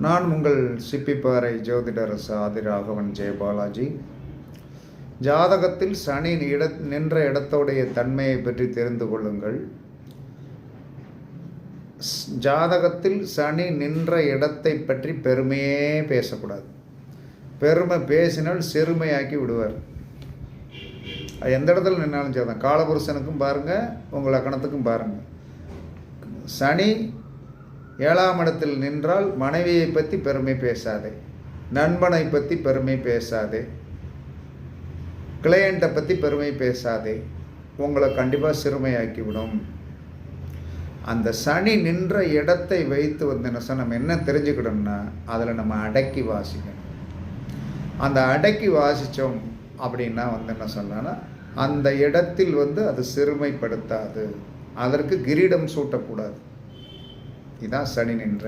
நான் உங்கள் சிப்பிப்பாறை ஜோதிடர் ஆதி ராகவன் ஜெயபாலாஜி. ஜாதகத்தில் சனி நின்ற இடத்தோடைய தன்மையை பற்றி தெரிந்து கொள்ளுங்கள். ஜாதகத்தில் சனி நின்ற இடத்தை பற்றி பெருமையே பேசக்கூடாது. பெருமை பேசினால் சிறுமையாக்கி விடுவார். எந்த இடத்துல நின்னாலும் சரிதான். காலபுருஷனுக்கும் பாருங்கள், உங்கள் லக்கணத்துக்கும் பாருங்கள். சனி 7ஆம் இடத்தில் நின்றால் மனைவியை பற்றி பெருமை பேசாதே, நண்பனை பற்றி பெருமை பேசாதே, கிளையண்ட்டை பற்றி பெருமை பேசாதே. உங்களை கண்டிப்பாக சிறுமையாக்கிவிடும். அந்த சனி நின்ற இடத்தை வைத்து நம்ம என்ன தெரிஞ்சுக்கிட்டோம்னா, அதில் நம்ம அடக்கி வாசிக்கணும். அந்த அடக்கி வாசித்தோம் அப்படின்னா என்ன சொல்லலாம்னா, அந்த இடத்தில் அது சிறுமைப்படுத்தாது. அதற்கு கிரீடம் சூட்டக்கூடாது. இதுதான் சனி நின்ற